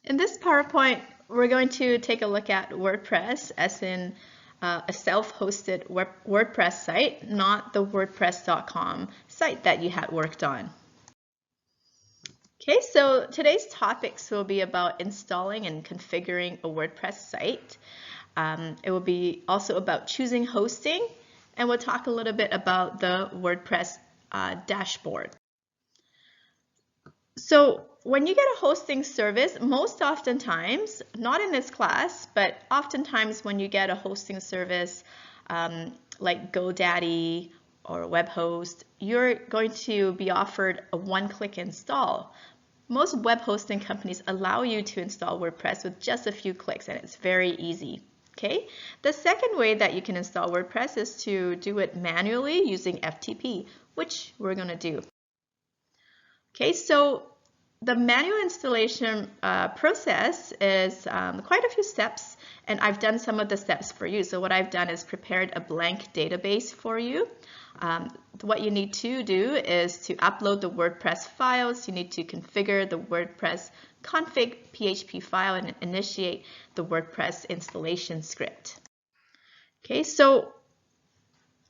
In this PowerPoint, we're going to take a look at WordPress, as in a self-hosted WordPress site, not the WordPress.com site that you had worked on. Okay, so today's topics will be about installing and configuring a WordPress site. It will be also about choosing hosting, and we'll talk a little bit about the WordPress dashboard. So when you get a hosting service, most oftentimes, not in this class, but oftentimes when you get a hosting service like GoDaddy or Webhost, you're going to be offered a one-click install. Most web hosting companies allow you to install WordPress with just a few clicks, and it's very easy. Okay. The second way that you can install WordPress is to do it manually using FTP, which we're going to do. Okay, so the manual installation process is quite a few steps, and I've done some of the steps for you. So what I've done is prepared a blank database for you. What you need to do is to upload the WordPress files. You need to configure the WordPress config PHP file and initiate the WordPress installation script. Okay, so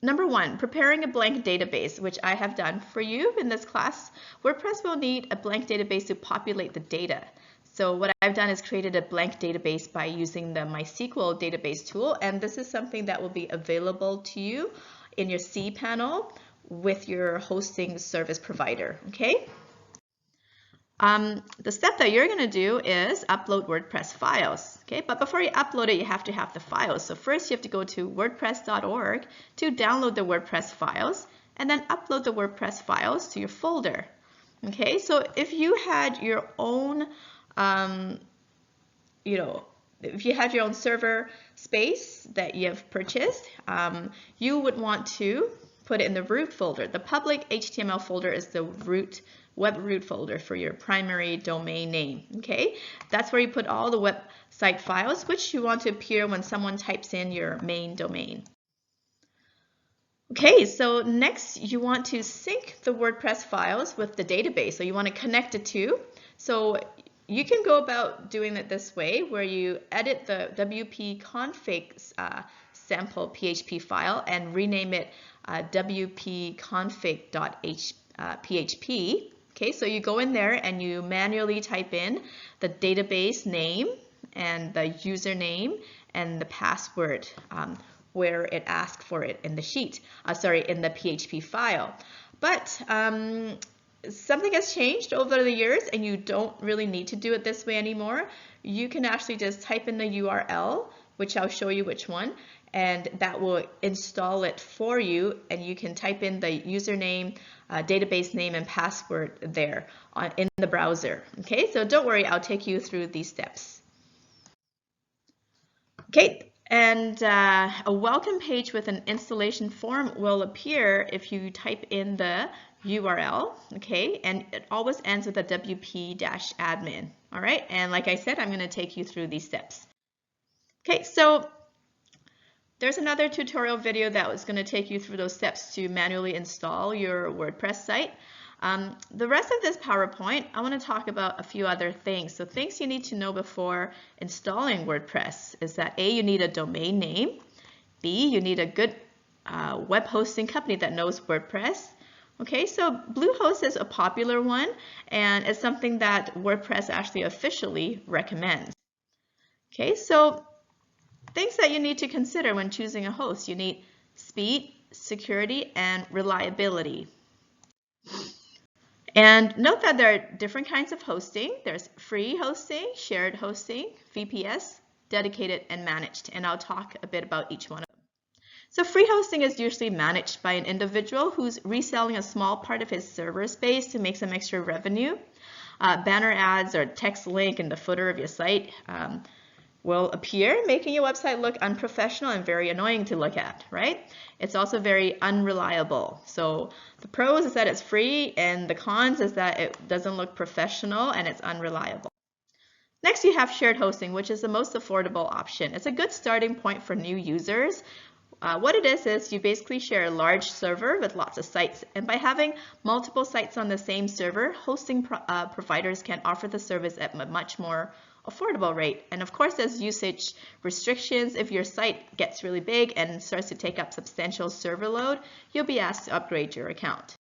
number one, preparing a blank database, which I have done for you in this class. WordPress will need a blank database to populate the data. So what I've done is created a blank database by using the MySQL database tool, and this is something that will be available to you in your cPanel with your hosting service provider, okay? The step that you're going to do is upload WordPress files, okay? But before you upload it, you have to have the files. So first you have to go to wordpress.org to download the WordPress files and then upload the WordPress files to your folder, okay? So if you had your own, if you had your own server space that you have purchased, you would want to put it in the root folder. The public HTML folder is the web root folder for your primary domain name, okay? That's where you put all the website files which you want to appear when someone types in your main domain. Okay, so next you want to sync the WordPress files with the database. So you want to connect the two. So you can go about doing it this way, where you edit the WP config sample PHP file and rename it wp-config.php. Okay, so you go in there and you manually type in the database name and the username and the password where it asked for it in the sheet, in the PHP file. But something has changed over the years and you don't really need to do it this way anymore. You can actually just type in the URL, which I'll show you which one, and that will install it for you, and you can type in the username, database name, and password there in the browser. Okay, so don't worry, I'll take you through these steps. Okay, and a welcome page with an installation form will appear if you type in the URL, okay, and it always ends with a wp-admin, all right? And like I said, I'm going to take you through these steps. Okay, so there's another tutorial video that was going to take you through those steps to manually install your WordPress site. The rest of this PowerPoint, I want to talk about a few other things. So things you need to know before installing WordPress is that A, you need a domain name. B, you need a good web hosting company that knows WordPress. Okay, so Bluehost is a popular one, and it's something that WordPress actually officially recommends. Okay, so things that you need to consider when choosing a host. You need speed, security, and reliability. And note that there are different kinds of hosting. There's free hosting, shared hosting, VPS, dedicated, and managed. And I'll talk a bit about each one of them. So free hosting is usually managed by an individual who's reselling a small part of his server space to make some extra revenue. Banner ads or text link in the footer of your site will appear, making your website look unprofessional and very annoying to look at, right? It's also very unreliable. So the pros is that it's free, and the cons is that it doesn't look professional and it's unreliable. Next, you have shared hosting, which is the most affordable option. It's a good starting point for new users. what it is you basically share a large server with lots of sites. And by having multiple sites on the same server, hosting providers can offer the service at a much more affordable rate. And of course, there's usage restrictions. If your site gets really big and starts to take up substantial server load, you'll be asked to upgrade your account.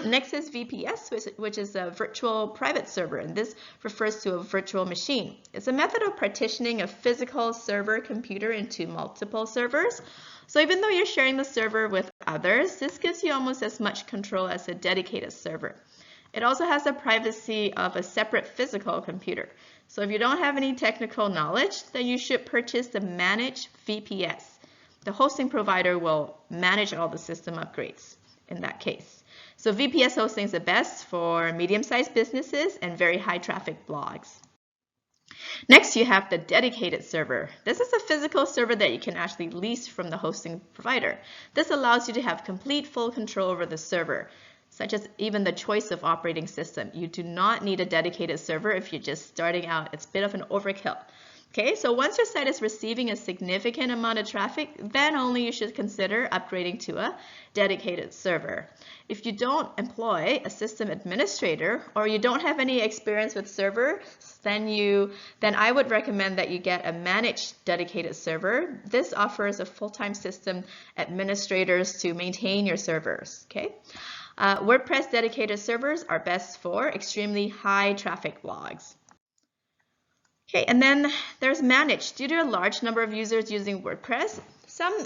Next is VPS, which is a virtual private server, and this refers to a virtual machine. It's a method of partitioning a physical server computer into multiple servers. So even though you're sharing the server with others, this gives you almost as much control as a dedicated server. It also has the privacy of a separate physical computer. So if you don't have any technical knowledge, then you should purchase the Managed VPS. The hosting provider will manage all the system upgrades in that case. So VPS hosting is the best for medium-sized businesses and very high traffic blogs. Next, you have the dedicated server. This is a physical server that you can actually lease from the hosting provider. This allows you to have complete full control over the server, such as even the choice of operating system. You do not need a dedicated server if you're just starting out. It's a bit of an overkill. Okay, so once your site is receiving a significant amount of traffic, then only you should consider upgrading to a dedicated server. If you don't employ a system administrator or you don't have any experience with servers, then I would recommend that you get a managed dedicated server. This offers a full-time system administrators to maintain your servers. Okay, WordPress dedicated servers are best for extremely high traffic blogs. Okay, and then there's managed. Due to a large number of users using WordPress, some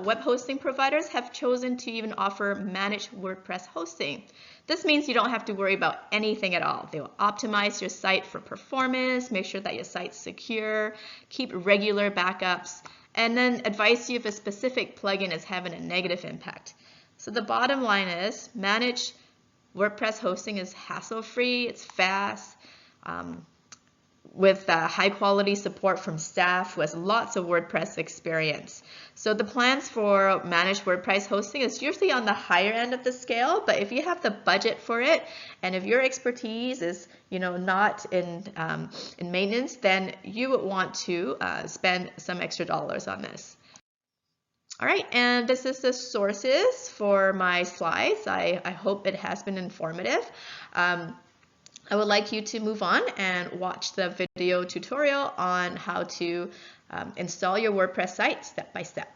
web hosting providers have chosen to even offer managed WordPress hosting. This means you don't have to worry about anything at all. They will optimize your site for performance, make sure that your site's secure, keep regular backups, and then advise you if a specific plugin is having a negative impact. So the bottom line is managed WordPress hosting is hassle-free, it's fast, with high quality support from staff who has lots of WordPress experience. So the plans for managed WordPress hosting is usually on the higher end of the scale, but if you have the budget for it and if your expertise is not in maintenance, then you would want to spend some extra dollars on this. All right, and this is the sources for my slides. I hope it has been informative. I would like you to move on and watch the video tutorial on how to install your WordPress site step by step.